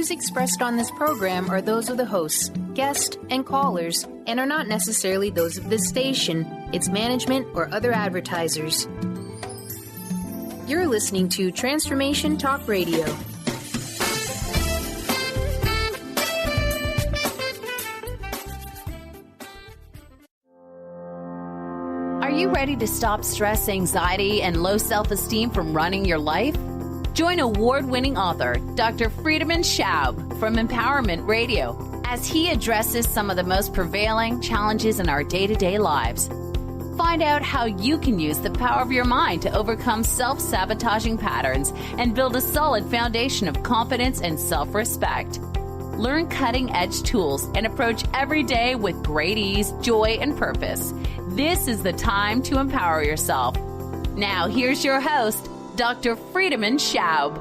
views expressed on this program are those of the hosts, guests, and callers, and are not necessarily those of this station, its management, or other advertisers. You're listening to Transformation Talk Radio. Are you ready to stop stress, anxiety, and low self-esteem from running your life? Join award-winning author Dr. Friedemann Schaub from Empowerment Radio as he addresses some of the most prevailing challenges in our day-to-day lives. Find out how you can use the power of your mind to overcome self-sabotaging patterns and build a solid foundation of confidence and self-respect. Learn cutting-edge tools and approach every day with great ease, joy, and purpose. This is the time to empower yourself. Now, here's your host, Dr. Friedemann Schaub.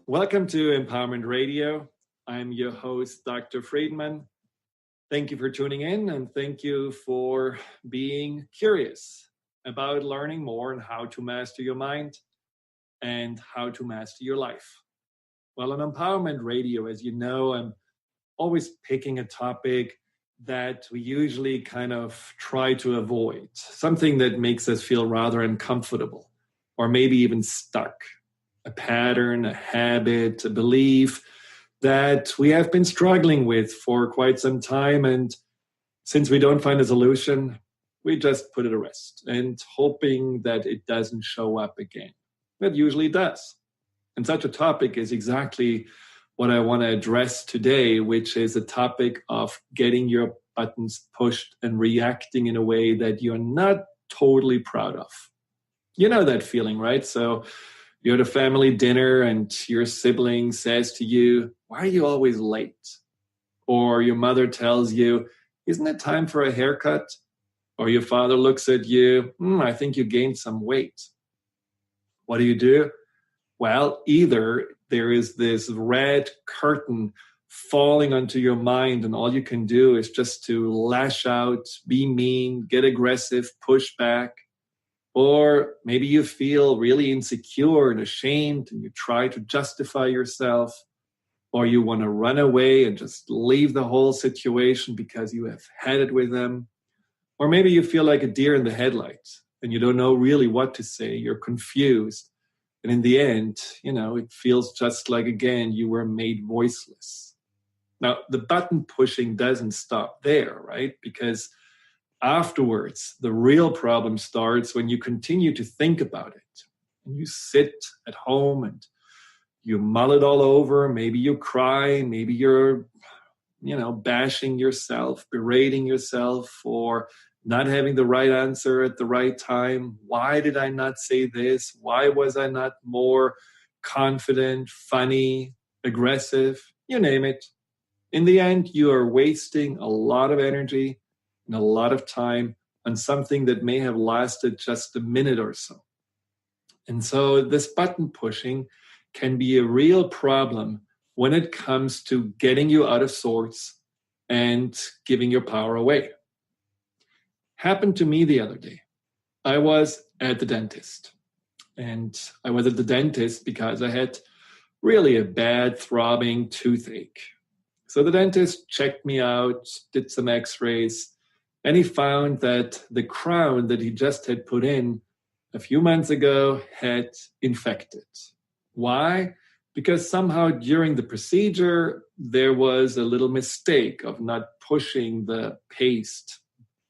Welcome to Empowerment Radio. I'm your host, Dr. Friedemann. Thank you for tuning in, and thank you for being curious about learning more on how to master your mind and how to master your life. Well, on Empowerment Radio, as you know, I'm always picking a topic that we usually kind of try to avoid, something that makes us feel rather uncomfortable or maybe even stuck, a pattern, a habit, a belief that we have been struggling with for quite some time. And since we don't find a solution, we just put it to rest and hoping that it doesn't show up again. It usually does. And such a topic is exactly what I want to address today, which is a topic of getting your buttons pushed and reacting in a way that you're not totally proud of. You know that feeling, right? So you're at a family dinner and your sibling says to you, "Why are you always late?" Or your mother tells you, "Isn't it time for a haircut?" Or your father looks at you, "I think you gained some weight." What do? Well, either there is this red curtain falling onto your mind and all you can do is just to lash out, be mean, get aggressive, push back. Or maybe you feel really insecure and ashamed and you try to justify yourself. Or you want to run away and just leave the whole situation because you have had it with them. Or maybe you feel like a deer in the headlights and you don't know really what to say. You're confused. And in the end, it feels just like, again, you were made voiceless. Now, the button pushing doesn't stop there, right? Because afterwards, the real problem starts when you continue to think about it. And you sit at home and you mull it all over. Maybe you cry. Maybe you're, bashing yourself, berating yourself for not having the right answer at the right time. Why did I not say this? Why was I not more confident, funny, aggressive? You name it. In the end, you are wasting a lot of energy and a lot of time on something that may have lasted just a minute or so. And so this button pushing can be a real problem when it comes to getting you out of sorts and giving your power away. Happened to me the other day. I was at the dentist. And I was at the dentist because I had really a bad throbbing toothache. So the dentist checked me out, did some x-rays, and he found that the crown that he just had put in a few months ago had infected. Why? Because somehow during the procedure, there was a little mistake of not pushing the paste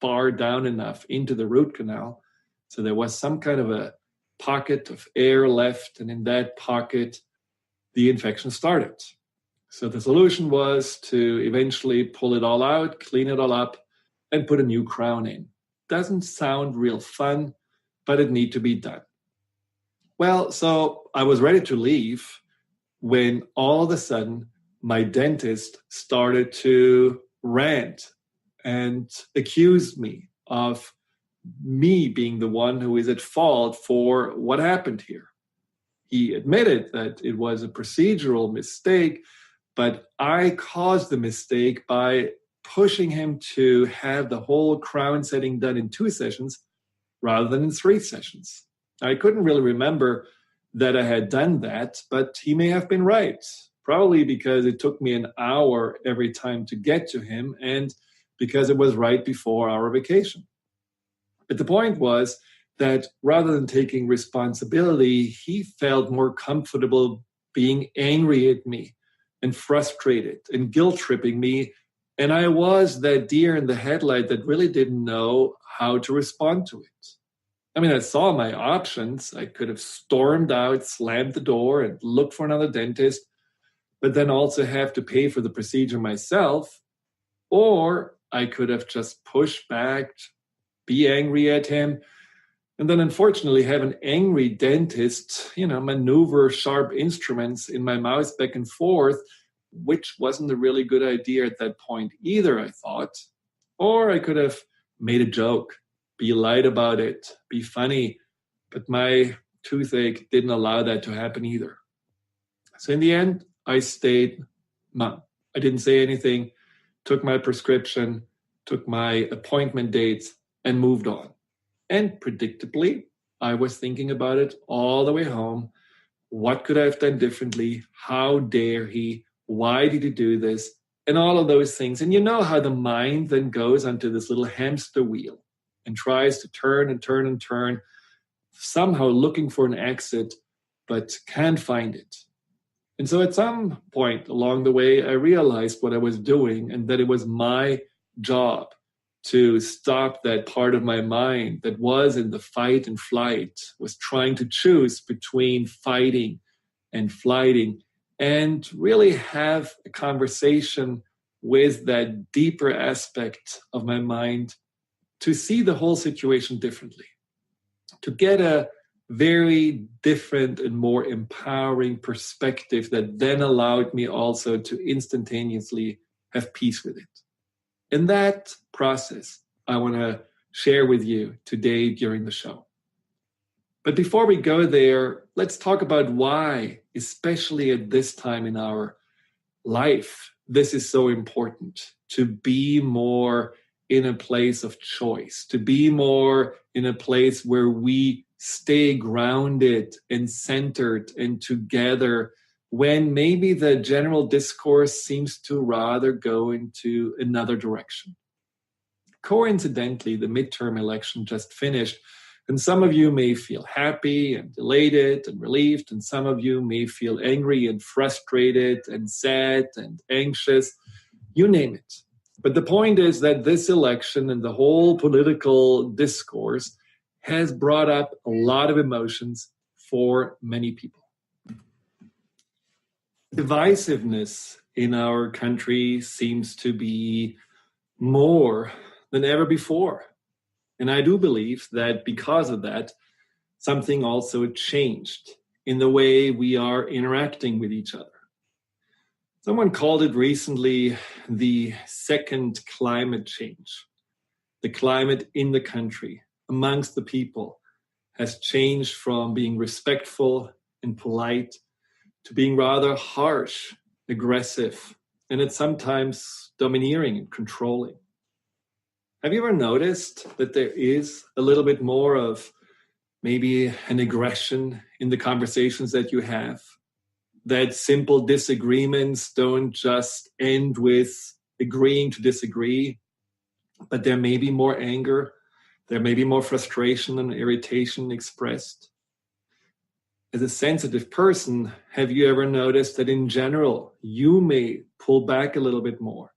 far down enough into the root canal. So there was some kind of a pocket of air left, and in that pocket, the infection started. So the solution was to eventually pull it all out, clean it all up, and put a new crown in. Doesn't sound real fun, but it needs to be done. Well, so I was ready to leave when all of a sudden my dentist started to rant and accuse me of me being the one who is at fault for what happened here. He admitted that it was a procedural mistake, but I caused the mistake by pushing him to have the whole crown setting done in 2 sessions rather than in 3 sessions. I couldn't really remember that I had done that, but he may have been right. Probably because it took me an hour every time to get to him and because it was right before our vacation. But the point was that rather than taking responsibility, he felt more comfortable being angry at me and frustrated and guilt-tripping me. And I was that deer in the headlight that really didn't know how to respond to it. I mean, I saw my options. I could have stormed out, slammed the door, and looked for another dentist, but then also have to pay for the procedure myself. Or I could have just pushed back, be angry at him, and then unfortunately have an angry dentist, maneuver sharp instruments in my mouth back and forth, which wasn't a really good idea at that point either, I thought. Or I could have made a joke, be light about it, be funny, but my toothache didn't allow that to happen either. So in the end, I stayed mum. I didn't say anything, took my prescription, took my appointment dates, and moved on. And predictably, I was thinking about it all the way home. What could I have done differently? How dare he? Why did he do this? And all of those things. And you know how the mind then goes onto this little hamster wheel and tries to turn and turn and turn, somehow looking for an exit, but can't find it. And so at some point along the way, I realized what I was doing and that it was my job to stop that part of my mind that was in the fight and flight, was trying to choose between fighting and flighting, and really have a conversation with that deeper aspect of my mind to see the whole situation differently, to get a very different and more empowering perspective that then allowed me also to instantaneously have peace with it. And that process I want to share with you today during the show. But before we go there, let's talk about why, especially at this time in our life, this is so important, to be more in a place of choice, to be more in a place where we stay grounded and centered and together when maybe the general discourse seems to rather go into another direction. Coincidentally, the midterm election just finished, and some of you may feel happy and elated and relieved, and some of you may feel angry and frustrated and sad and anxious, you name it. But the point is that this election and the whole political discourse has brought up a lot of emotions for many people. Divisiveness in our country seems to be more than ever before. And I do believe that because of that, something also changed in the way we are interacting with each other. Someone called it recently the second climate change. The climate in the country, amongst the people, has changed from being respectful and polite to being rather harsh, aggressive, and it's sometimes domineering and controlling. Have you ever noticed that there is a little bit more of maybe an aggression in the conversations that you have? That simple disagreements don't just end with agreeing to disagree, but there may be more anger, there may be more frustration and irritation expressed. As a sensitive person, have you ever noticed that in general, you may pull back a little bit more?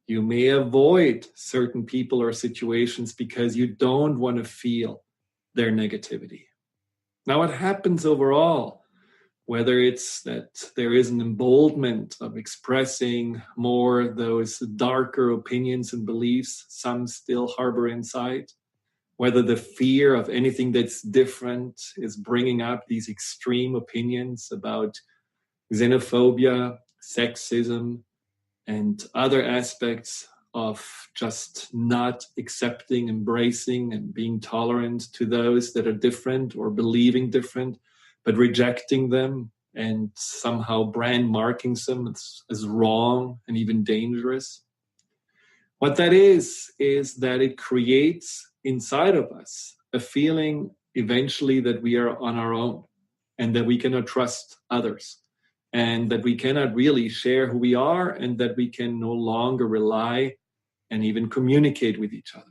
You may avoid certain people or situations because you don't want to feel their negativity. Now, what happens overall, whether it's that there is an emboldenment of expressing more those darker opinions and beliefs some still harbor inside, whether the fear of anything that's different is bringing up these extreme opinions about xenophobia, sexism, and other aspects of just not accepting, embracing, and being tolerant to those that are different or believing different, but rejecting them and somehow brand marking them as wrong and even dangerous. What that is that it creates inside of us a feeling eventually that we are on our own, and that we cannot trust others, and that we cannot really share who we are, and that we can no longer rely and even communicate with each other.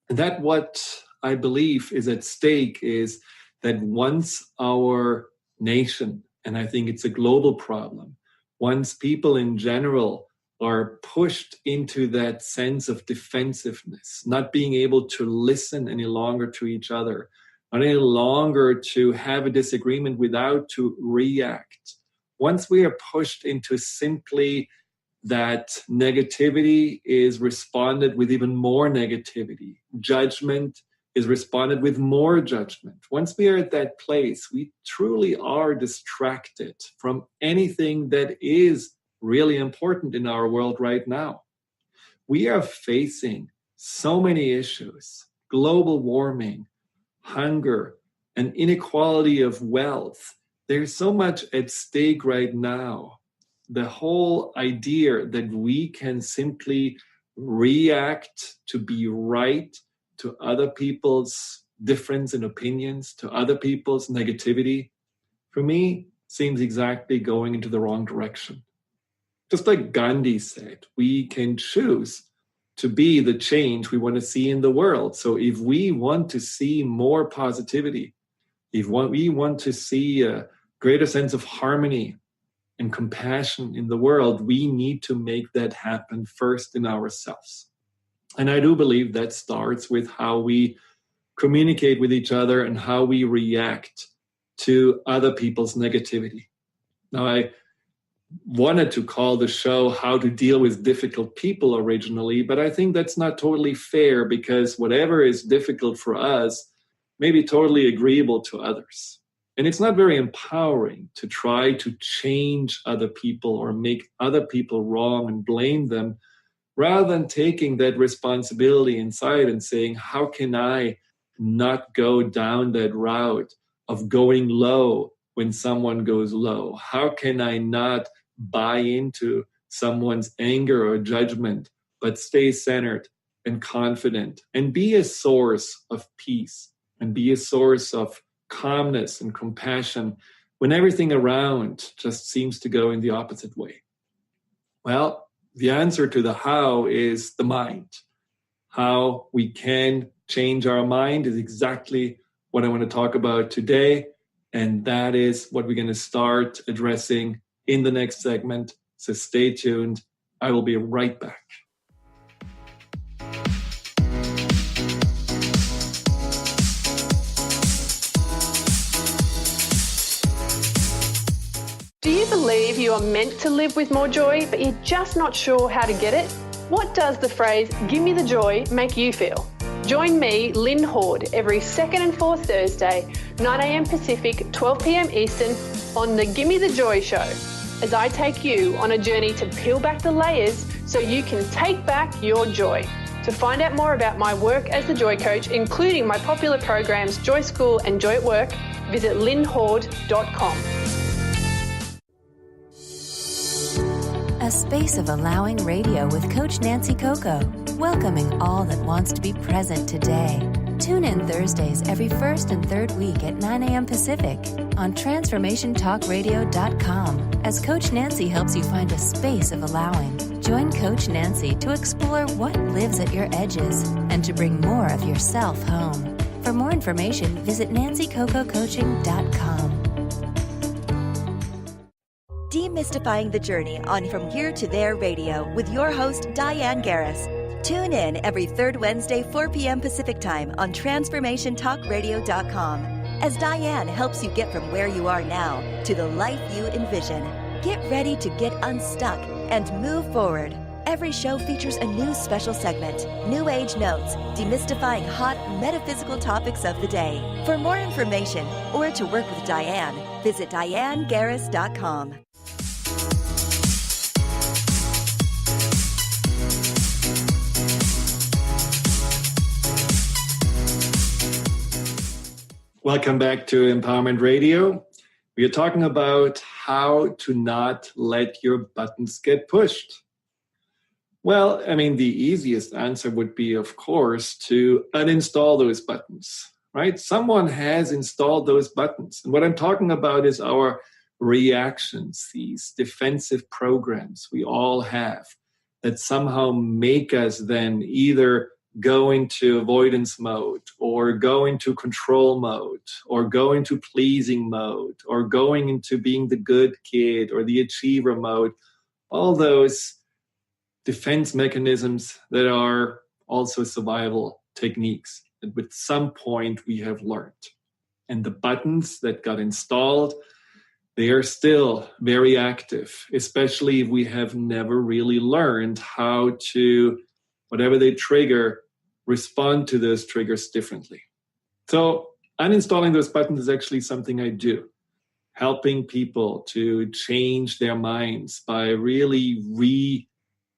And that what I believe is at stake is that once our nation, and I think it's a global problem, once people in general are pushed into that sense of defensiveness, not being able to listen any longer to each other, not any longer to have a disagreement without to react. Once we are pushed into simply that negativity is responded with even more negativity, judgment is responded with more judgment. Once we are at that place, we truly are distracted from anything that is really important in our world right now. We are facing so many issues: global warming, hunger, and inequality of wealth. There's so much at stake right now. The whole idea that we can simply react to be right to other people's difference in opinions, to other people's negativity, for me, seems exactly going into the wrong direction. Just like Gandhi said, we can choose to be the change we want to see in the world. So if we want to see more positivity, if we want to see a greater sense of harmony and compassion in the world, we need to make that happen first in ourselves. And I do believe that starts with how we communicate with each other and how we react to other people's negativity. Now, I wanted to call the show How to Deal with Difficult People originally, but I think that's not totally fair, because whatever is difficult for us may be totally agreeable to others. And it's not very empowering to try to change other people or make other people wrong and blame them, rather than taking that responsibility inside and saying, how can I not go down that route of going low when someone goes low? How can I not buy into someone's anger or judgment, but stay centered and confident and be a source of peace and be a source of calmness and compassion when everything around just seems to go in the opposite way? Well, the answer to the how is the mind. How we can change our mind is exactly what I want to talk about today. And that is what we're going to start addressing in the next segment. So stay tuned. I will be right back. Do you believe you are meant to live with more joy, but you're just not sure how to get it? What does the phrase, "give me the joy," make you feel? Join me, Lynn Horde, every second and fourth Thursday, 9 a.m. Pacific, 12 p.m. Eastern, on the Gimme the Joy Show, as I take you on a journey to peel back the layers so you can take back your joy. To find out more about my work as the Joy Coach, including my popular programs Joy School and Joy at Work, visit lynnhorde.com. A space of allowing radio with Coach Nancy Coco, welcoming all that wants to be present today. Tune in Thursdays every first and third week at 9 a.m. Pacific on transformationtalkradio.com as Coach Nancy helps you find a space of allowing. Join Coach Nancy to explore what lives at your edges and to bring more of yourself home. For more information, visit nancycococoaching.com. Demystifying the Journey on From Here to There Radio with your host, Diane Garris. Tune in every third Wednesday, 4 p.m. Pacific Time on TransformationTalkRadio.com as Diane helps you get from where you are now to the life you envision. Get ready to get unstuck and move forward. Every show features a new special segment, New Age Notes, demystifying hot metaphysical topics of the day. For more information or to work with Diane, visit DianeGarris.com. Welcome back to Empowerment Radio. We are talking about how to not let your buttons get pushed. Well, I mean, the easiest answer would be, of course, to uninstall those buttons. right? Someone has installed those buttons. And what I'm talking about is our reactions, these defensive programs we all have that somehow make us then either go into avoidance mode or go into control mode or go into pleasing mode or going into being the good kid or the achiever mode. All those defense mechanisms that are also survival techniques that at some point we have learned. And the buttons that got installed, they are still very active, especially if we have never really learned how to, whatever they trigger, respond to those triggers differently. So uninstalling those buttons is actually something I do, helping people to change their minds by really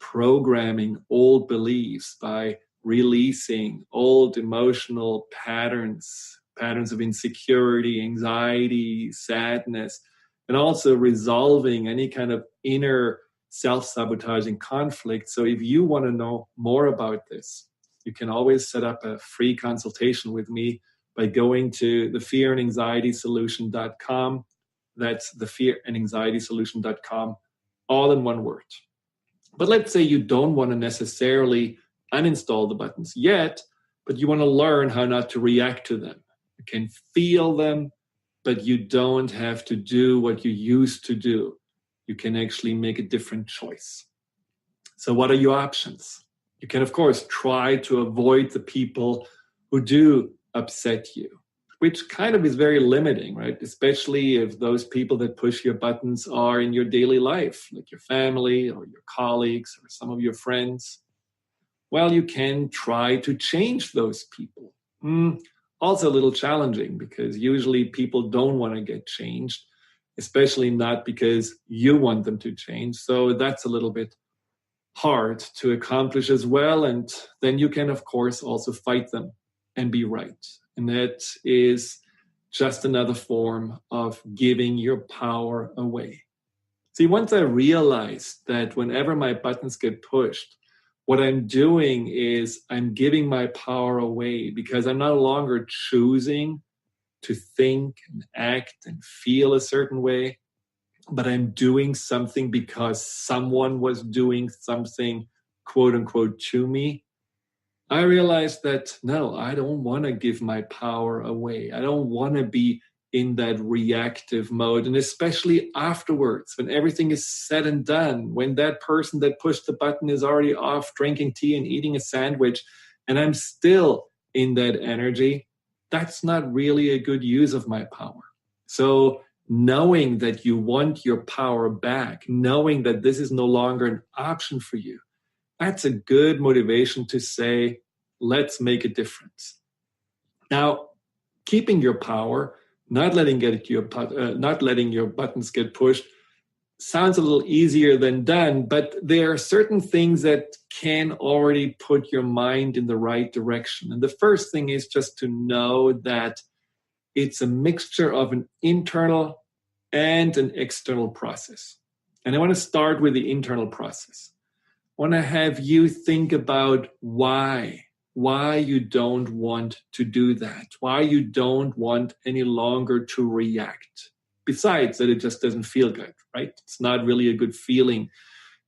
reprogramming old beliefs, by releasing old emotional patterns of insecurity, anxiety, sadness, and also resolving any kind of inner self-sabotaging conflict. So if you want to know more about this, you can always set up a free consultation with me by going to thefearandanxietysolution.com. That's thefearandanxietysolution.com, all in one word. But let's say you don't want to necessarily uninstall the buttons yet, but you want to learn how not to react to them. You can feel them, but you don't have to do what you used to do. You can actually make a different choice. So what are your options? You can, of course, try to avoid the people who do upset you, which kind of is very limiting, right? Especially if those people that push your buttons are in your daily life, like your family or your colleagues or some of your friends. Well, you can try to change those people. Also a little challenging because usually people don't want to get changed, especially not because you want them to change. So that's a little bit hard to accomplish as well. And then you can, of course, also fight them and be right. And that is just another form of giving your power away. See, once I realized that whenever my buttons get pushed, what I'm doing is I'm giving my power away because I'm no longer choosing to think and act and feel a certain way, but I'm doing something because someone was doing something, quote unquote, to me. I realized that, no, I don't want to give my power away. I don't want to be in that reactive mode. And especially afterwards, when everything is said and done, when that person that pushed the button is already off drinking tea and eating a sandwich, and I'm still in that energy, that's not really a good use of my power. So knowing that you want your power back, knowing that this is no longer an option for you, that's a good motivation to say, let's make a difference. Now, keeping your power, not letting your buttons get pushed, sounds a little easier than done, but there are certain things that can already put your mind in the right direction. And the first thing is just to know that it's a mixture of an internal and an external process. And I want to start with the internal process. I want to have you think about why you don't want to do that, why you don't want any longer to react. Besides that, it just doesn't feel good, right? It's not really a good feeling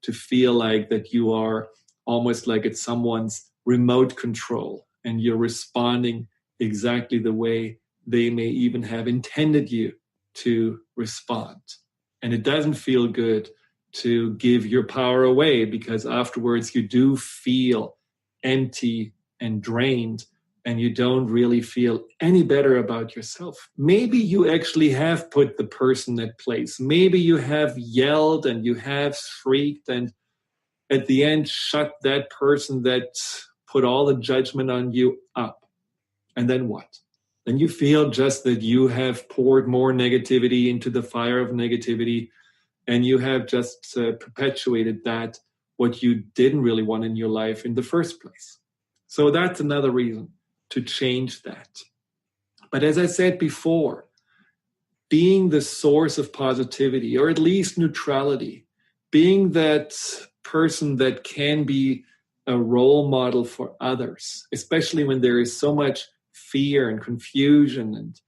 to feel like that you are almost like it's someone's remote control and you're responding exactly the way they may even have intended you to respond. And it doesn't feel good to give your power away because afterwards you do feel empty and drained and you don't really feel any better about yourself. Maybe you actually have put the person at place. Maybe you have yelled and you have shrieked and at the end shut that person that put all the judgment on you up. And then what? Then you feel just that you have poured more negativity into the fire of negativity and you have just perpetuated that, what you didn't really want in your life in the first place. So that's another reason to change that. But as I said before, being the source of positivity, or at least neutrality, being that person that can be a role model for others, especially when there is so much fear and confusion and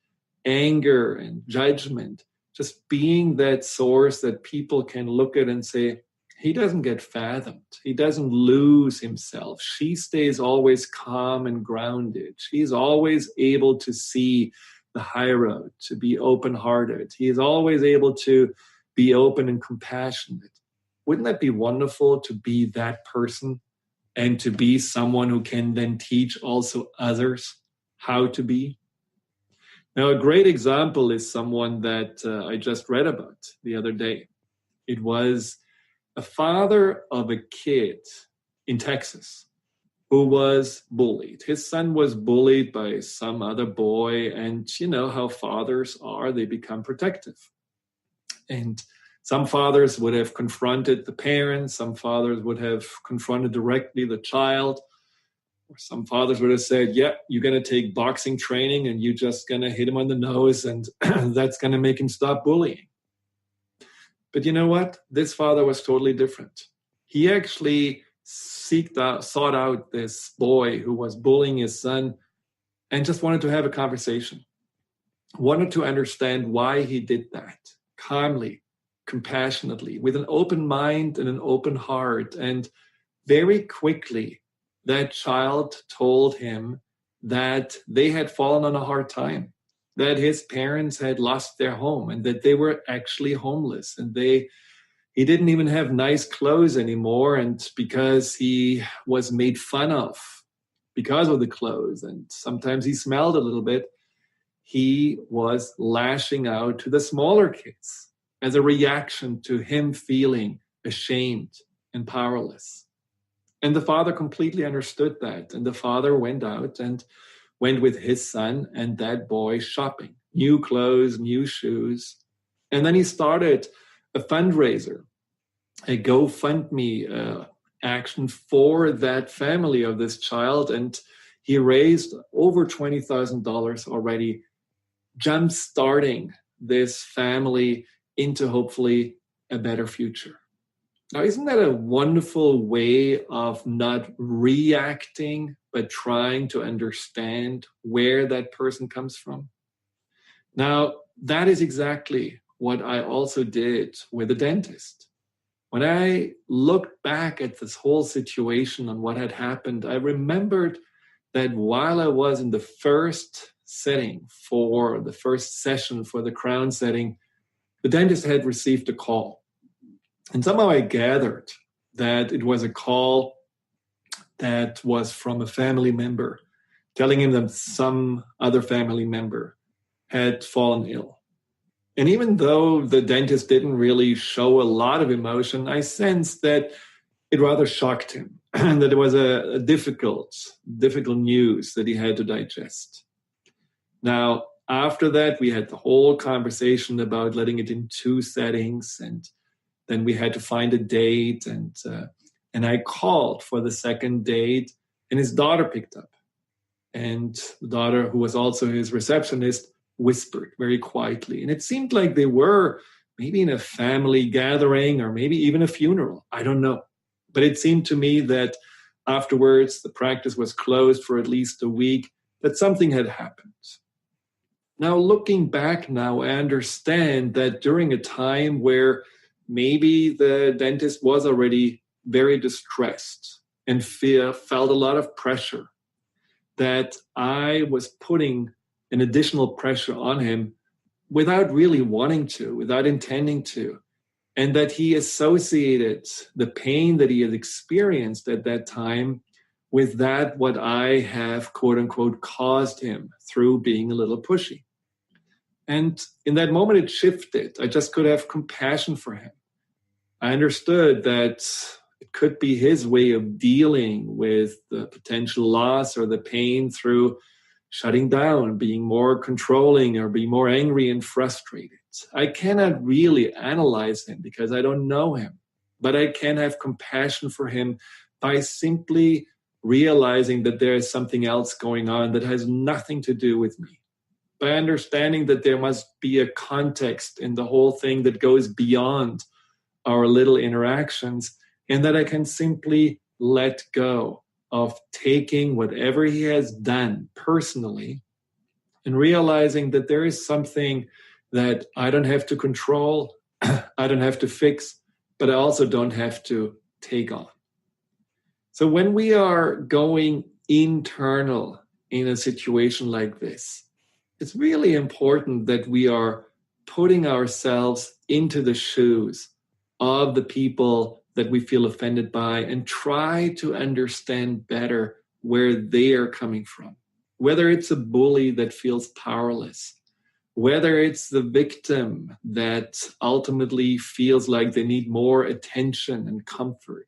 anger and judgment, just being that source that people can look at and say, he doesn't get fathomed. He doesn't lose himself. She stays always calm and grounded. She's always able to see the high road, to be open-hearted. He is always able to be open and compassionate. Wouldn't that be wonderful to be that person and to be someone who can then teach also others how to be? Now, a great example is someone that I just read about the other day. It was a father of a kid in Texas who was bullied. His son was bullied by some other boy, and you know how fathers are, they become protective. And some fathers would have confronted the parents, some fathers would have confronted directly the child, or some fathers would have said, yeah, you're going to take boxing training and you're just going to hit him on the nose and that's going to make him stop bullying. But you know what? This father was totally different. He actually sought out this boy who was bullying his son and just wanted to have a conversation. Wanted to understand why he did that, calmly, compassionately, with an open mind and an open heart. And very quickly, that child told him that they had fallen on a hard time, that his parents had lost their home and that they were actually homeless, and he didn't even have nice clothes anymore. And because he was made fun of because of the clothes, and sometimes he smelled a little bit, he was lashing out to the smaller kids as a reaction to him feeling ashamed and powerless. And the father completely understood that. And the father went out and went with his son and that boy shopping, new clothes, new shoes. And then he started a fundraiser, a GoFundMe action for that family of this child. And he raised over $20,000 already, jump-starting this family into hopefully a better future. Now, isn't that a wonderful way of not reacting, but trying to understand where that person comes from? Now, that is exactly what I also did with the dentist. When I looked back at this whole situation and what had happened, I remembered that while I was in the first setting for the first session for the crown setting, the dentist had received a call. And somehow I gathered that it was a call that was from a family member telling him that some other family member had fallen ill. And even though the dentist didn't really show a lot of emotion, I sensed that it rather shocked him and that it was a difficult news that he had to digest. Now, after that, we had the whole conversation about letting it in 2 settings, and then we had to find a date, and I called for the second date, and his daughter picked up. And the daughter, who was also his receptionist, whispered very quietly. And it seemed like they were maybe in a family gathering or maybe even a funeral. I don't know. But it seemed to me that afterwards, the practice was closed for at least a week, that something had happened. Now, looking back now, I understand that during a time where maybe the dentist was already very distressed and felt a lot of pressure, that I was putting an additional pressure on him without really wanting to, without intending to, and that he associated the pain that he had experienced at that time with that what I have, quote unquote, caused him through being a little pushy. And in that moment, it shifted. I just could have compassion for him. I understood that it could be his way of dealing with the potential loss or the pain through shutting down, being more controlling, or being more angry and frustrated. I cannot really analyze him because I don't know him, but I can have compassion for him by simply realizing that there is something else going on that has nothing to do with me. By understanding that there must be a context in the whole thing that goes beyond our little interactions, and that I can simply let go of taking whatever he has done personally and realizing that there is something that I don't have to control, I don't have to fix, but I also don't have to take on. So when we are going internal in a situation like this, it's really important that we are putting ourselves into the shoes of the people that we feel offended by and try to understand better where they are coming from. Whether it's a bully that feels powerless, whether it's the victim that ultimately feels like they need more attention and comfort,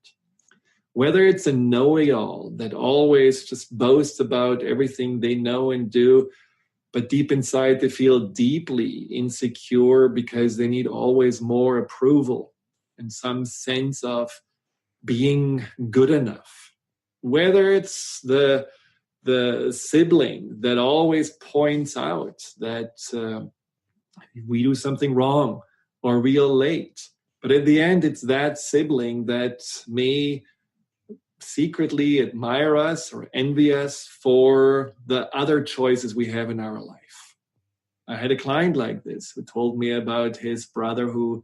whether it's a know-it-all that always just boasts about everything they know and do, but deep inside they feel deeply insecure because they need always more approval and some sense of being good enough. Whether it's the sibling that always points out that we do something wrong or we are late. But at the end, it's that sibling that may secretly admire us or envy us for the other choices we have in our life. I had a client like this who told me about his brother who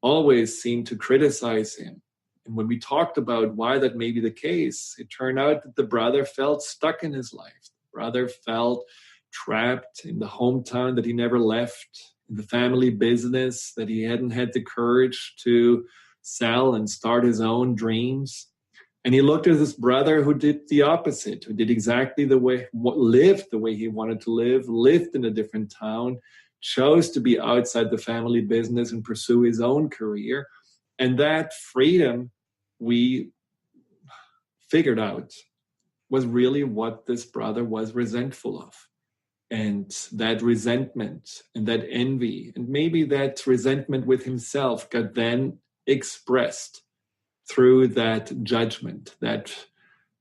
always seemed to criticize him. And when we talked about why that may be the case, it turned out that the brother felt stuck in his life. The brother felt trapped in the hometown that he never left, in the family business that he hadn't had the courage to sell and start his own dreams. And he looked at his brother who did the opposite, who did exactly lived the way he wanted to live, lived in a different town, chose to be outside the family business and pursue his own career. And that freedom, we figured out, was really what this brother was resentful of. And that resentment and that envy, and maybe that resentment with himself got then expressed through that judgment, that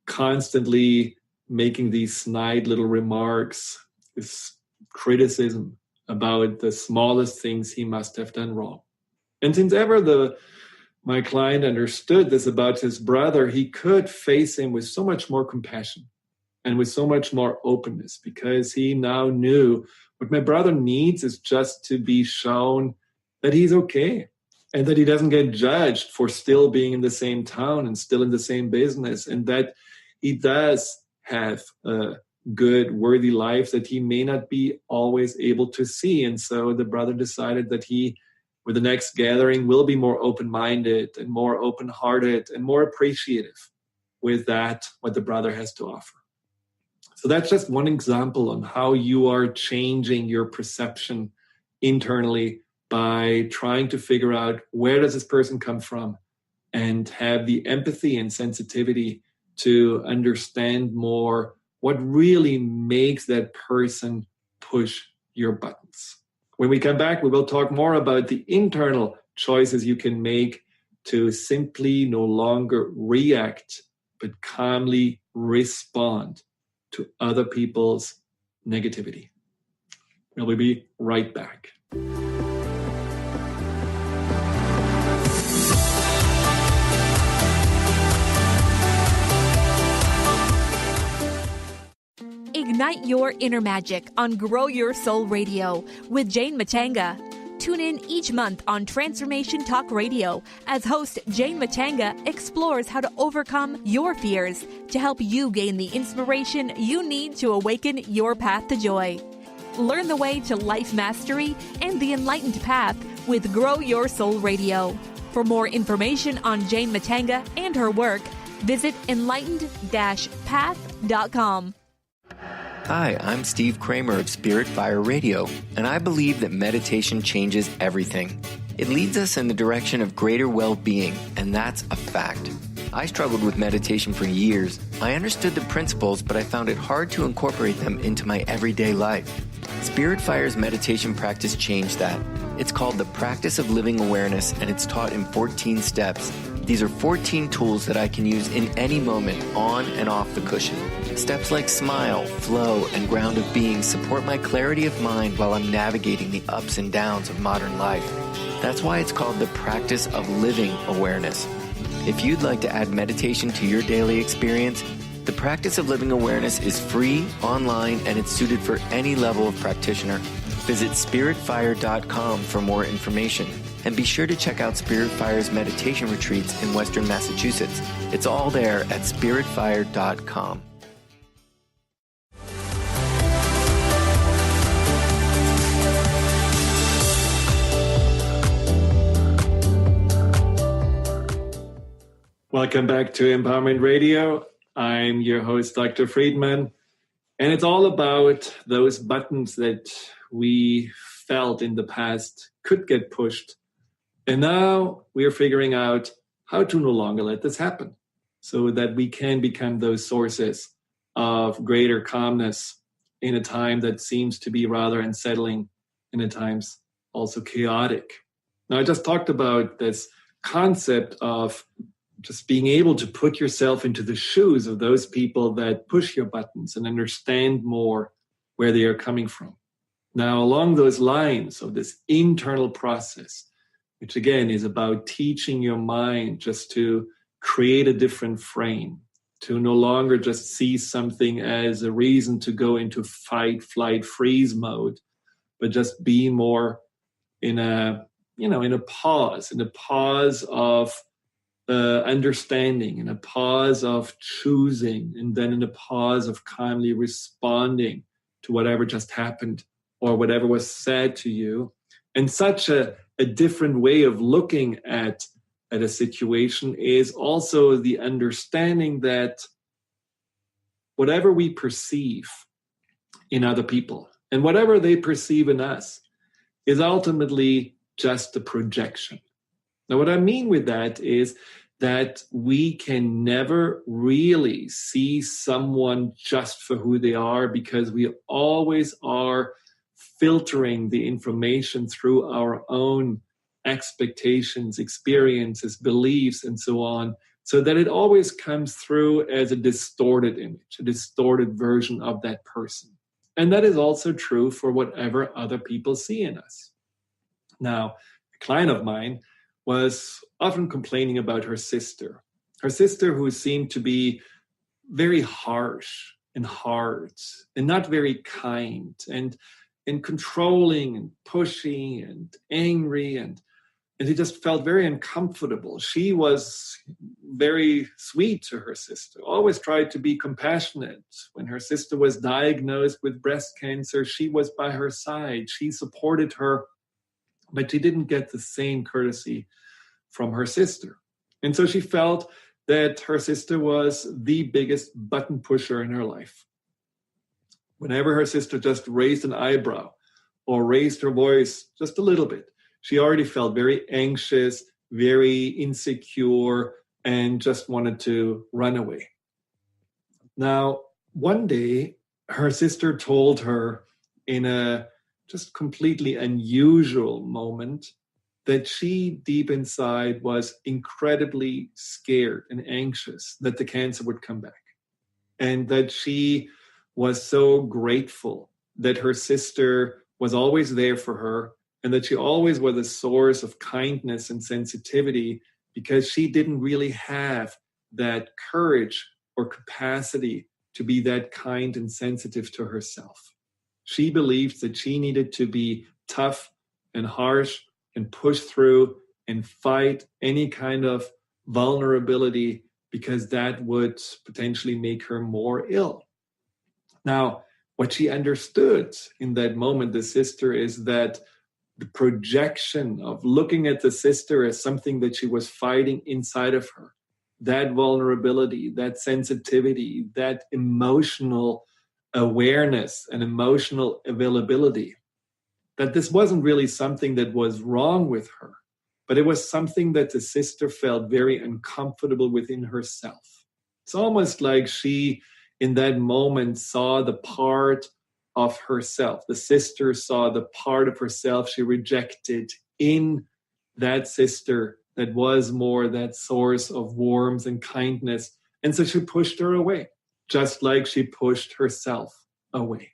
constantly making these snide little remarks, this criticism about the smallest things he must have done wrong. And since ever my client understood this about his brother, he could face him with so much more compassion and with so much more openness, because he now knew what my brother needs is just to be shown that he's okay and that he doesn't get judged for still being in the same town and still in the same business, and that he does have a good, worthy life that he may not be always able to see. And so the brother decided that he, with the next gathering, will be more open-minded and more open-hearted and more appreciative with that, what the brother has to offer. So that's just one example on how you are changing your perception internally by trying to figure out where does this person come from and have the empathy and sensitivity to understand more what really makes that person push your buttons. When we come back, we will talk more about the internal choices you can make to simply no longer react, but calmly respond to other people's negativity. We'll be right back. Ignite your inner magic on Grow Your Soul Radio with Jane Matanga. Tune in each month on Transformation Talk Radio as host Jane Matanga explores how to overcome your fears to help you gain the inspiration you need to awaken your path to joy. Learn the way to life mastery and the enlightened path with Grow Your Soul Radio. For more information on Jane Matanga and her work, visit enlightened-path.com. Hi, I'm Steve Kramer of Spirit Fire Radio, and I believe that meditation changes everything. It leads us in the direction of greater well-being, and that's a fact. I struggled with meditation for years. I understood the principles, but I found it hard to incorporate them into my everyday life. Spirit Fire's meditation practice changed that. It's called the Practice of Living Awareness, and it's taught in 14 steps. These are 14 tools that I can use in any moment, on and off the cushion. Steps like smile, flow, and ground of being support my clarity of mind while I'm navigating the ups and downs of modern life. That's why it's called the Practice of Living Awareness. If you'd like to add meditation to your daily experience, The practice of living awareness is free, online, and it's suited for any level of practitioner. Visit spiritfire.com for more information. And be sure to check out Spirit Fire's meditation retreats in Western Massachusetts. It's all there at spiritfire.com. Welcome back to Empowerment Radio. I'm your host, Dr. Friedemann, and it's all about those buttons that we felt in the past could get pushed. And now we are figuring out how to no longer let this happen so that we can become those sources of greater calmness in a time that seems to be rather unsettling and at times also chaotic. Now, I just talked about this concept of just being able to put yourself into the shoes of those people that push your buttons and understand more where they are coming from. Now, along those lines of this internal process, which again is about teaching your mind just to create a different frame, to no longer just see something as a reason to go into fight, flight, freeze mode, but just be more in a pause of understanding, in a pause of choosing, and then in a pause of calmly responding to whatever just happened or whatever was said to you. And such a different way of looking at a situation is also the understanding that whatever we perceive in other people and whatever they perceive in us is ultimately just a projection. Now, what I mean with that is that we can never really see someone just for who they are, because we always are filtering the information through our own expectations, experiences, beliefs, and so on, so that it always comes through as a distorted image, a distorted version of that person. And that is also true for whatever other people see in us. Now, a client of mine was often complaining about her sister who seemed to be very harsh and hard and not very kind and controlling and pushing and angry, and he just felt very uncomfortable. She was very sweet to her sister, always tried to be compassionate. When her sister was diagnosed with breast cancer, she was by her side. She supported her, but she didn't get the same courtesy from her sister. And so she felt that her sister was the biggest button pusher in her life. Whenever her sister just raised an eyebrow or raised her voice just a little bit, she already felt very anxious, very insecure, and just wanted to run away. Now, one day, her sister told her in a just completely unusual moment that she deep inside was incredibly scared and anxious that the cancer would come back, and that she was so grateful that her sister was always there for her, and that she always was a source of kindness and sensitivity, because she didn't really have that courage or capacity to be that kind and sensitive to herself. She believed that she needed to be tough and harsh and push through and fight any kind of vulnerability, because that would potentially make her more ill. Now, what she understood in that moment, the sister, is that the projection of looking at the sister as something that she was fighting inside of her, that vulnerability, that sensitivity, that emotional awareness and emotional availability, that this wasn't really something that was wrong with her, but it was something that the sister felt very uncomfortable within herself. It's almost like she, in that moment, saw the part of herself. The sister saw the part of herself she rejected in that sister that was more that source of warmth and kindness. And so she pushed her away, just like she pushed herself away.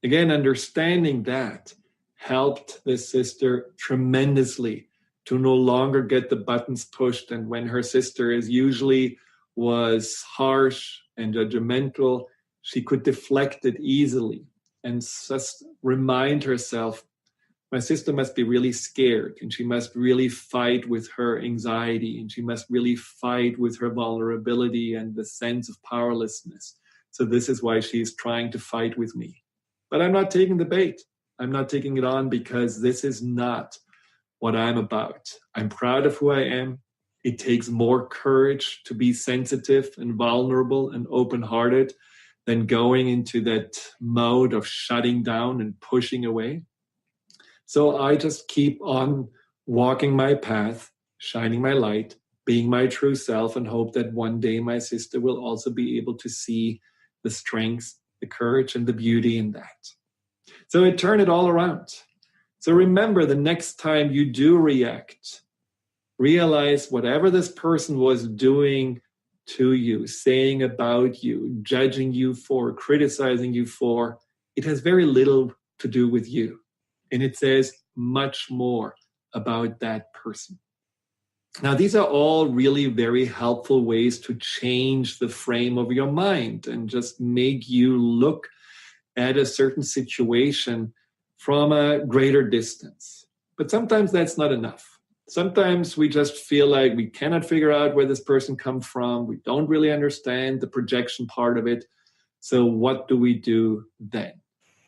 Again, understanding that helped the sister tremendously to no longer get the buttons pushed. And when her sister was harsh and judgmental, she could deflect it easily and just remind herself, my sister must be really scared, and she must really fight with her anxiety, and she must really fight with her vulnerability and the sense of powerlessness. So this is why she's trying to fight with me. But I'm not taking the bait. I'm not taking it on because this is not what I'm about. I'm proud of who I am. It takes more courage to be sensitive and vulnerable and open-hearted than going into that mode of shutting down and pushing away. So I just keep on walking my path, shining my light, being my true self, and hope that one day my sister will also be able to see the strength, the courage, and the beauty in that. So I turn it all around. So remember, the next time you do react, realize whatever this person was doing to you, saying about you, judging you for, criticizing you for, it has very little to do with you. And it says much more about that person. Now, these are all really very helpful ways to change the frame of your mind and just make you look at a certain situation from a greater distance. But sometimes that's not enough. Sometimes we just feel like we cannot figure out where this person comes from. We don't really understand the projection part of it. So what do we do then?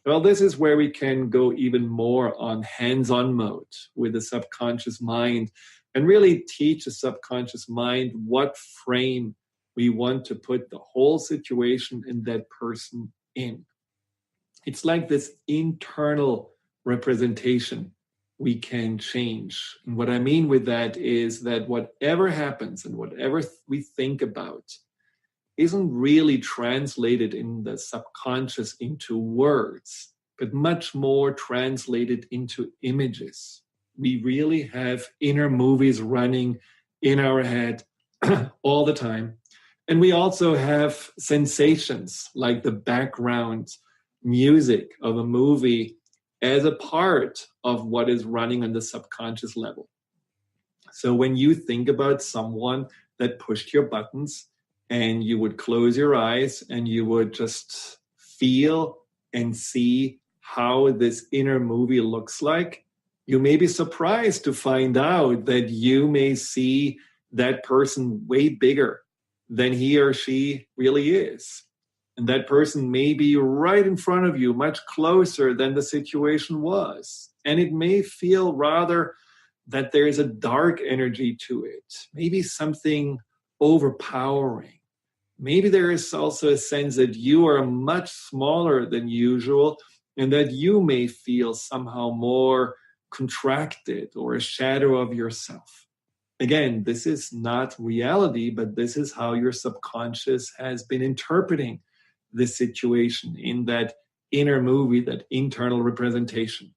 Well, this is where we can go even more on hands-on mode with the subconscious mind and really teach the subconscious mind what frame we want to put the whole situation and that person in. It's like this internal representation we can change. And what I mean with that is that whatever happens and whatever we think about isn't really translated in the subconscious into words, but much more translated into images. We really have inner movies running in our head all the time. And we also have sensations like the background music of a movie as a part of what is running on the subconscious level. So when you think about someone that pushed your buttons, and you would close your eyes and you would just feel and see how this inner movie looks like, you may be surprised to find out that you may see that person way bigger than he or she really is. And that person may be right in front of you, much closer than the situation was. And it may feel rather that there is a dark energy to it, maybe something overpowering. Maybe there is also a sense that you are much smaller than usual and that you may feel somehow more contracted or a shadow of yourself. Again, this is not reality, but this is how your subconscious has been interpreting this situation in that inner movie, that internal representation.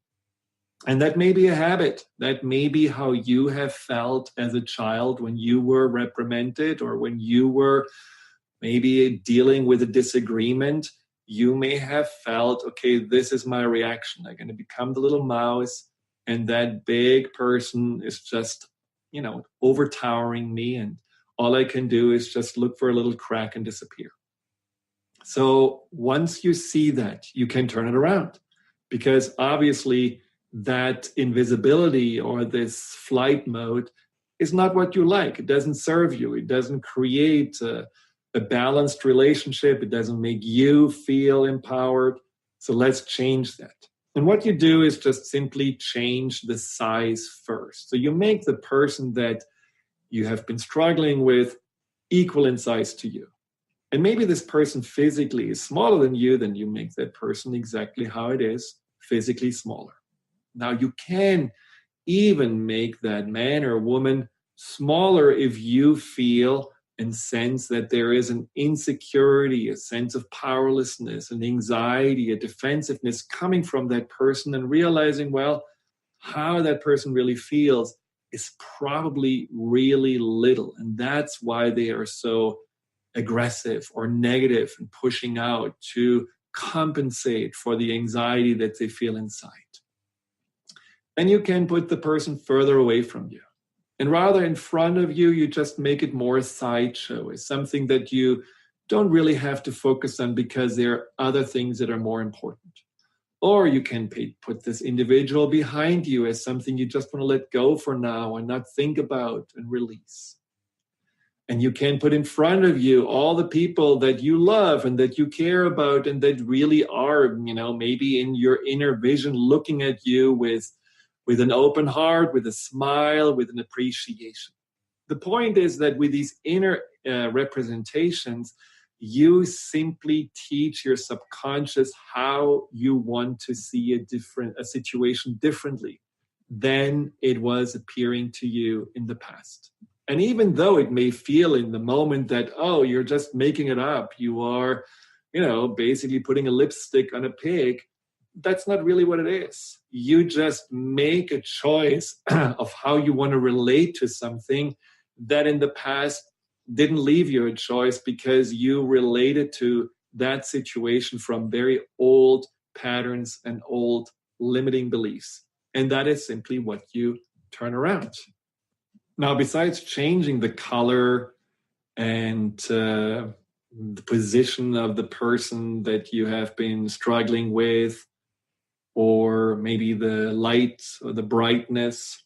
And that may be a habit. That may be how you have felt as a child when you were reprimanded or when you were maybe dealing with a disagreement. You may have felt, okay, this is my reaction. I'm going to become the little mouse, and that big person is just, overtowering me, and all I can do is just look for a little crack and disappear. So once you see that, you can turn it around, because obviously that invisibility or this flight mode is not what you like. It doesn't serve you. It doesn't create a balanced relationship. It doesn't make you feel empowered. So let's change that. And what you do is just simply change the size first. So you make the person that you have been struggling with equal in size to you. And maybe this person physically is smaller than you, then you make that person exactly how it is, physically smaller. Now you can even make that man or woman smaller if you feel and sense that there is an insecurity, a sense of powerlessness, an anxiety, a defensiveness coming from that person, and realizing, well, how that person really feels is probably really little. And that's why they are so aggressive or negative and pushing out to compensate for the anxiety that they feel inside. Then you can put the person further away from you. And rather in front of you, you just make it more a sideshow. It's something that you don't really have to focus on because there are other things that are more important. Or you can put this individual behind you as something you just want to let go for now and not think about and release. And you can put in front of you all the people that you love and that you care about and that really are, maybe in your inner vision looking at you with an open heart, with a smile, with an appreciation. The point is that with these inner representations, you simply teach your subconscious how you want to see a situation differently than it was appearing to you in the past. And even though it may feel in the moment that, oh, you're just making it up, you are, basically putting a lipstick on a pig, that's not really what it is. You just make a choice of how you want to relate to something that in the past didn't leave you a choice because you related to that situation from very old patterns and old limiting beliefs. And that is simply what you turn around. Now, besides changing the color and the position of the person that you have been struggling with, or maybe the light or the brightness,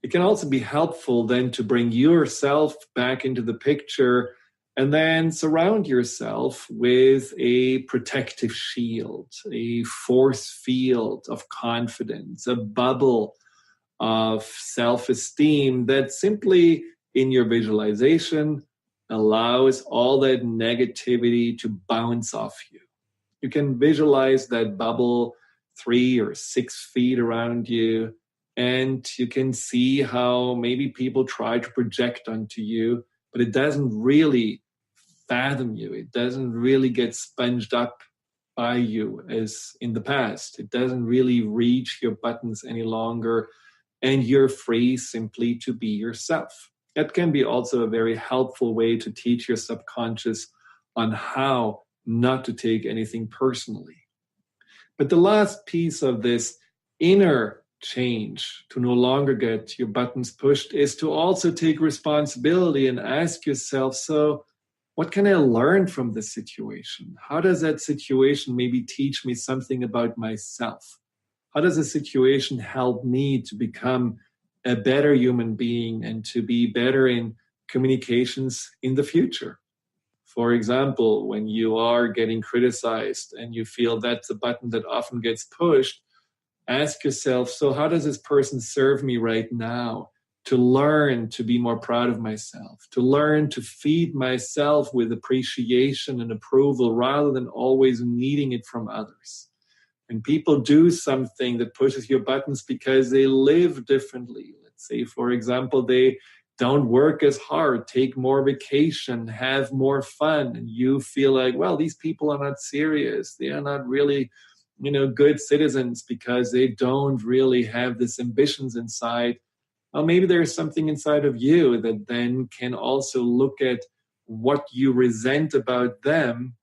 it can also be helpful then to bring yourself back into the picture and then surround yourself with a protective shield, a force field of confidence, a bubble of self-esteem that simply in your visualization allows all that negativity to bounce off you. You can visualize that bubble 3 or 6 feet around you, and you can see how maybe people try to project onto you, but it doesn't really fathom you. It doesn't really get sponged up by you as in the past. It doesn't really reach your buttons any longer, and you're free simply to be yourself. That can be also a very helpful way to teach your subconscious on how not to take anything personally. But the last piece of this inner change to no longer get your buttons pushed is to also take responsibility and ask yourself, so what can I learn from this situation? How does that situation maybe teach me something about myself? How does a situation help me to become a better human being and to be better in communications in the future? For example, when you are getting criticized and you feel that's a button that often gets pushed, ask yourself, so how does this person serve me right now to learn to be more proud of myself, to learn to feed myself with appreciation and approval rather than always needing it from others? And people do something that pushes your buttons because they live differently. Let's say, for example, they don't work as hard, take more vacation, have more fun, and you feel like, well, these people are not serious. They are not really, good citizens because they don't really have this ambitions inside. Well, maybe there's something inside of you that then can also look at what you resent about them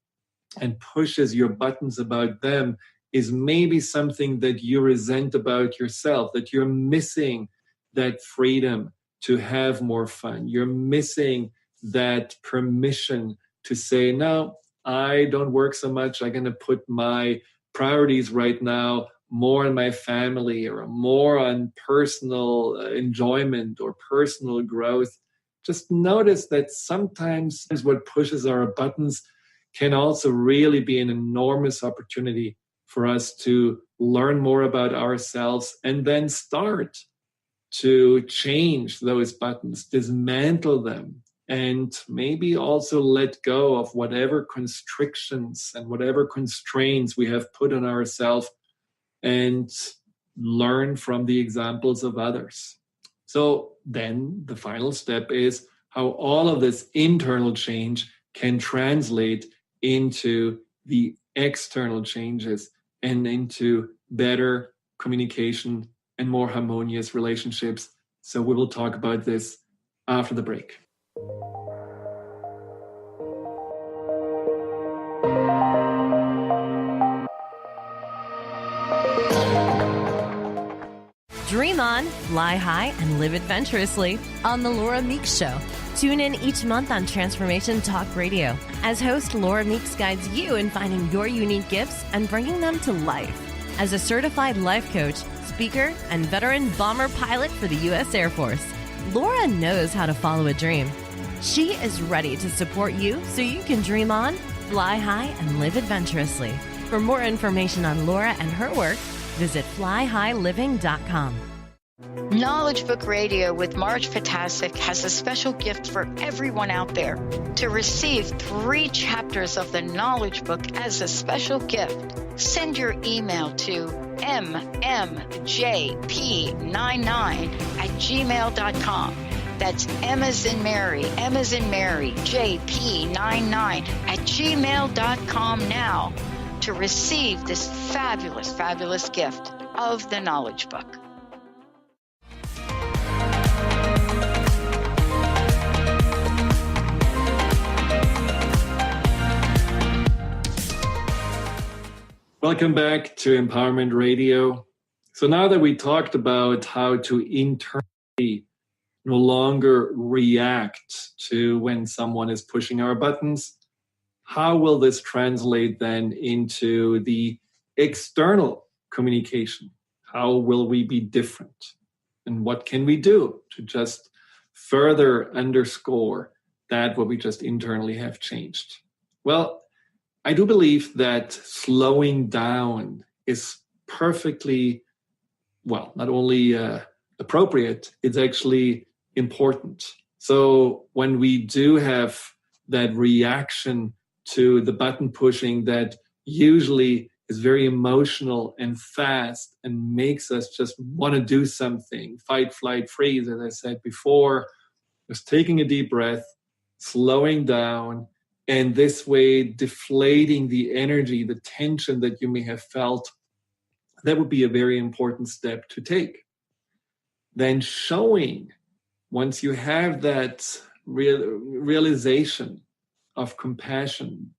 and pushes your buttons about them is maybe something that you resent about yourself, that you're missing that freedom to have more fun. You're missing that permission to say, no, I don't work so much. I'm going to put my priorities right now more on my family or more on personal enjoyment or personal growth. Just notice that sometimes what pushes our buttons can also really be an enormous opportunity for us to learn more about ourselves and then start to change those buttons, dismantle them, and maybe also let go of whatever constrictions and whatever constraints we have put on ourselves and learn from the examples of others. So then the final step is how all of this internal change can translate into the external changes and into better communication and more harmonious relationships. So we will talk about this after the break. Dream on, fly high, and live adventurously on The Laura Meeks Show. Tune in each month on Transformation Talk Radio as host Laura Meeks guides you in finding your unique gifts and bringing them to life. As a certified life coach, speaker, and veteran bomber pilot for the U.S. Air Force, Laura knows how to follow a dream. She is ready to support you so you can dream on, fly high, and live adventurously. For more information on Laura and her work, visit flyhighliving.com. Knowledge Book Radio with Marge Fatasic has a special gift for everyone out there. To receive 3 chapters of the Knowledge Book as a special gift, send your email to mmjp99@gmail.com. That's M as in Mary, JP99@gmail.com now to receive this fabulous, fabulous gift of the Knowledge Book. Welcome back to Empowerment Radio. So now that we talked about how to internally no longer react to when someone is pushing our buttons, how will this translate then into the external communication? How will we be different? And what can we do to just further underscore that what we just internally have changed? Well, I do believe that slowing down is perfectly, well, not only appropriate, it's actually important. So when we do have that reaction to the button pushing that usually is very emotional and fast and makes us just want to do something, fight, flight, freeze, as I said before, just taking a deep breath, slowing down, and this way deflating the energy, the tension that you may have felt, that would be a very important step to take. Then showing, once you have that realization of compassion,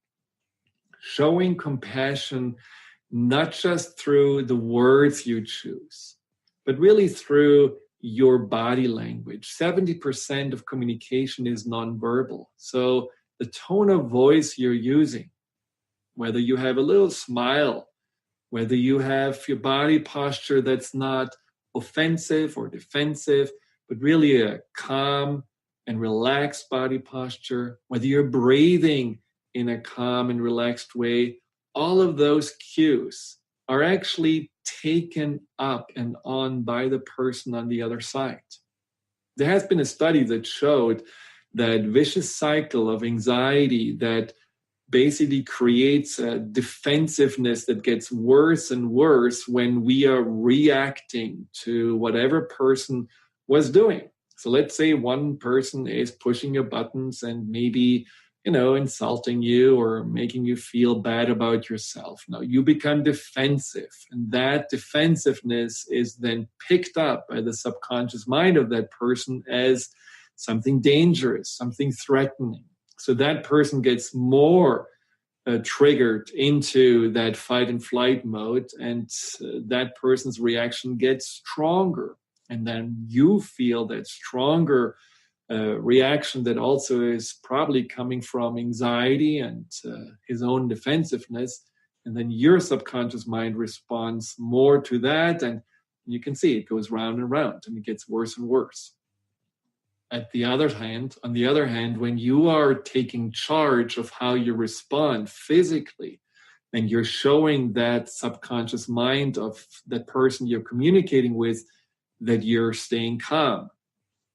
showing compassion not just through the words you choose, but really through your body language. 70% of communication is nonverbal. So the tone of voice you're using, whether you have a little smile, whether you have your body posture that's not offensive or defensive, but really a calm and relaxed body posture, whether you're breathing in a calm and relaxed way, all of those cues are actually taken up and on by the person on the other side. There has been a study that showed that vicious cycle of anxiety that basically creates a defensiveness that gets worse and worse when we are reacting to whatever person was doing. So let's say one person is pushing your buttons and maybe, insulting you or making you feel bad about yourself. Now you become defensive, and that defensiveness is then picked up by the subconscious mind of that person as something dangerous, something threatening. So that person gets more triggered into that fight and flight mode, and that person's reaction gets stronger. And then you feel that stronger reaction that also is probably coming from anxiety and his own defensiveness. And then your subconscious mind responds more to that. And you can see it goes round and round and it gets worse and worse. On the other hand, when you are taking charge of how you respond physically, and you're showing that subconscious mind of that person you're communicating with that you're staying calm,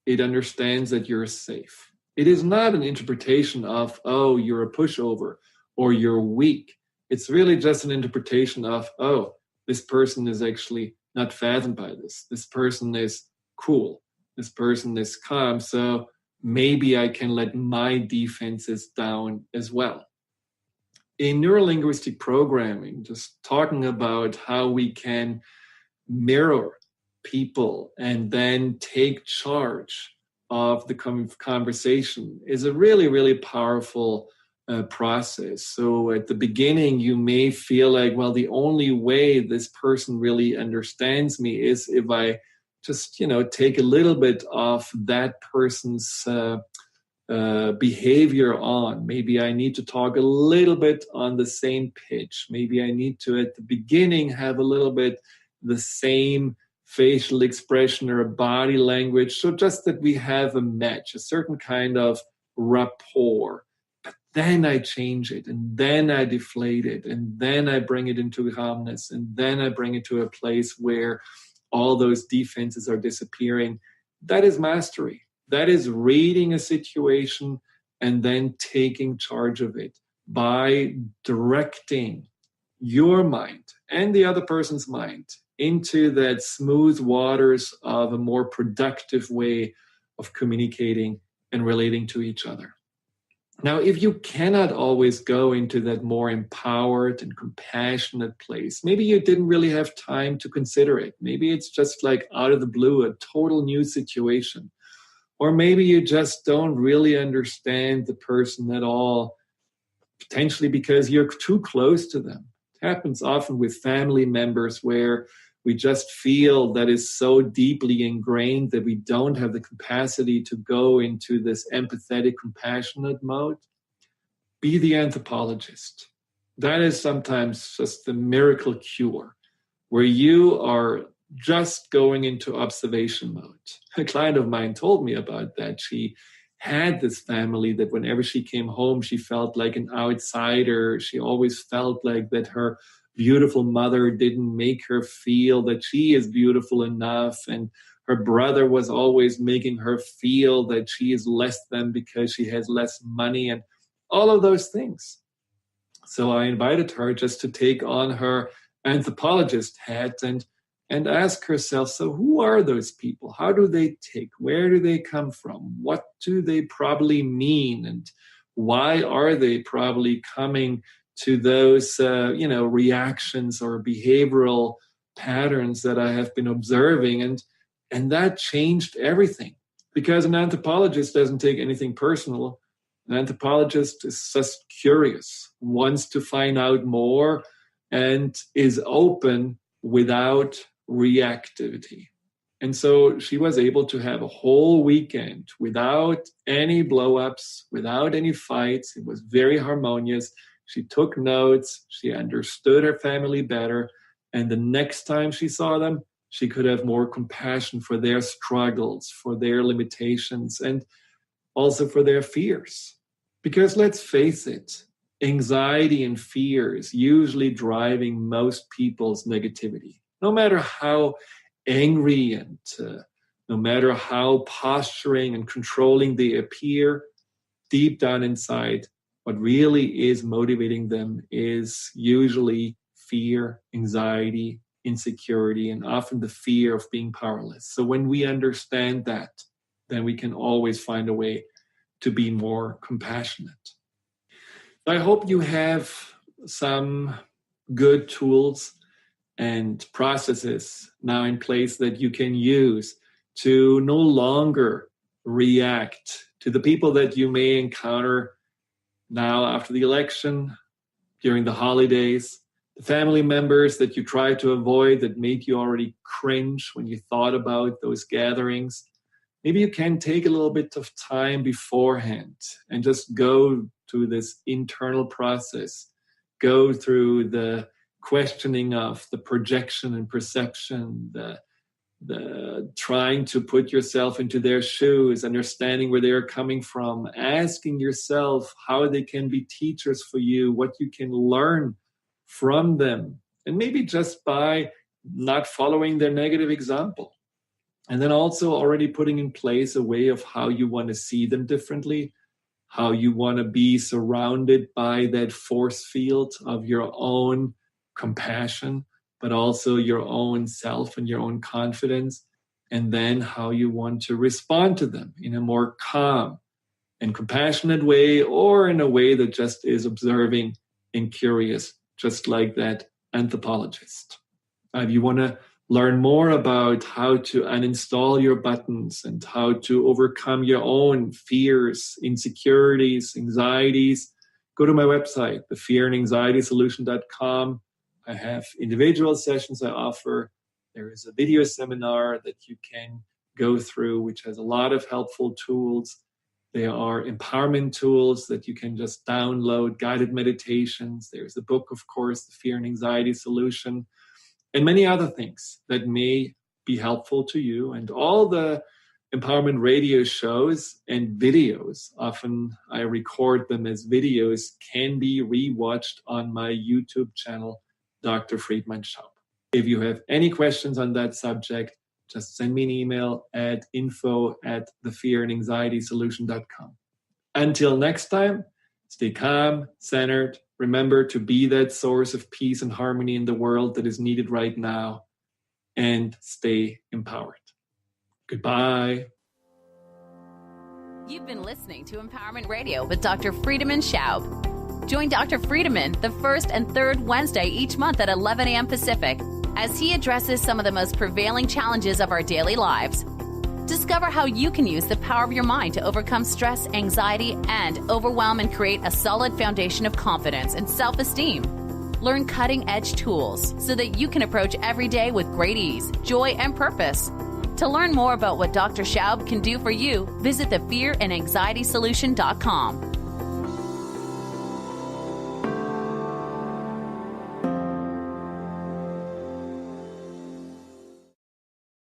it understands that you're safe. It is not an interpretation of, oh, you're a pushover or you're weak. It's really just an interpretation of, oh, this person is actually not fathomed by this. This person is cool. This person is calm, so maybe I can let my defenses down as well. In neurolinguistic programming, just talking about how we can mirror people and then take charge of the conversation is a really, really powerful process. So at the beginning, you may feel like, well, the only way this person really understands me is if I just, take a little bit of that person's behavior on. Maybe I need to talk a little bit on the same pitch. Maybe I need to, at the beginning, have a little bit the same facial expression or body language. So just that we have a match, a certain kind of rapport. But then I change it, and then I deflate it, and then I bring it into calmness, and then I bring it to a place where all those defenses are disappearing. That is mastery. That is reading a situation and then taking charge of it by directing your mind and the other person's mind into that smooth waters of a more productive way of communicating and relating to each other. Now, if you cannot always go into that more empowered and compassionate place, maybe you didn't really have time to consider it. Maybe it's just like out of the blue, a total new situation. Or maybe you just don't really understand the person at all, potentially because you're too close to them. It happens often with family members where we just feel that is so deeply ingrained that we don't have the capacity to go into this empathetic, compassionate mode. Be the anthropologist. That is sometimes just the miracle cure, where you are just going into observation mode. A client of mine told me about that. She had this family that whenever she came home, she felt like an outsider. She always felt like that her beautiful mother didn't make her feel that she is beautiful enough. And her brother was always making her feel that she is less than because she has less money and all of those things. So I invited her just to take on her anthropologist hat and ask herself, so who are those people? How do they tick? Where do they come from? What do they probably mean? And why are they probably coming to those reactions or behavioral patterns that I have been observing? And that changed everything, because an anthropologist doesn't take anything personal. An anthropologist is just curious, wants to find out more, and is open without reactivity. And so she was able to have a whole weekend without any blow-ups, without any fights. It was very harmonious. She took notes. She understood her family better. And the next time she saw them, she could have more compassion for their struggles, for their limitations, and also for their fears. Because let's face it, anxiety and fear is usually driving most people's negativity. No matter how angry and no matter how posturing and controlling they appear, deep down inside, what really is motivating them is usually fear, anxiety, insecurity, and often the fear of being powerless. So when we understand that, then we can always find a way to be more compassionate. I hope you have some good tools and processes now in place that you can use to no longer react to the people that you may encounter now after the election, during the holidays, the family members that you try to avoid that made you already cringe when you thought about those gatherings. Maybe you can take a little bit of time beforehand and just go through this internal process, go through the questioning of the projection and perception, the trying to put yourself into their shoes, understanding where they're coming from, asking yourself how they can be teachers for you, what you can learn from them, and maybe just by not following their negative example. And then also already putting in place a way of how you want to see them differently, how you want to be surrounded by that force field of your own compassion, but also your own self and your own confidence, and then how you want to respond to them in a more calm and compassionate way, or in a way that just is observing and curious, just like that anthropologist. If you want to learn more about how to uninstall your buttons and how to overcome your own fears, insecurities, anxieties, go to my website, thefearandanxietysolution.com. I have individual sessions I offer. There is a video seminar that you can go through, which has a lot of helpful tools. There are empowerment tools that you can just download, guided meditations. There's a book, of course, The Fear and Anxiety Solution, and many other things that may be helpful to you. And all the Empowerment Radio shows and videos, often I record them as videos, can be rewatched on my YouTube channel, Dr. Friedemann Schaub. If you have any questions on that subject, just send me an email at info@thefearandanxietysolution.com. Until next time, stay calm, centered. Remember to be that source of peace and harmony in the world that is needed right now, and stay empowered. Goodbye. You've been listening to Empowerment Radio with Dr. Friedemann Schaub. Join Dr. Friedemann the first and third Wednesday each month at 11 a.m. Pacific as he addresses some of the most prevailing challenges of our daily lives. Discover how you can use the power of your mind to overcome stress, anxiety, and overwhelm and create a solid foundation of confidence and self-esteem. Learn cutting-edge tools so that you can approach every day with great ease, joy, and purpose. To learn more about what Dr. Schaub can do for you, visit thefearandanxietysolution.com.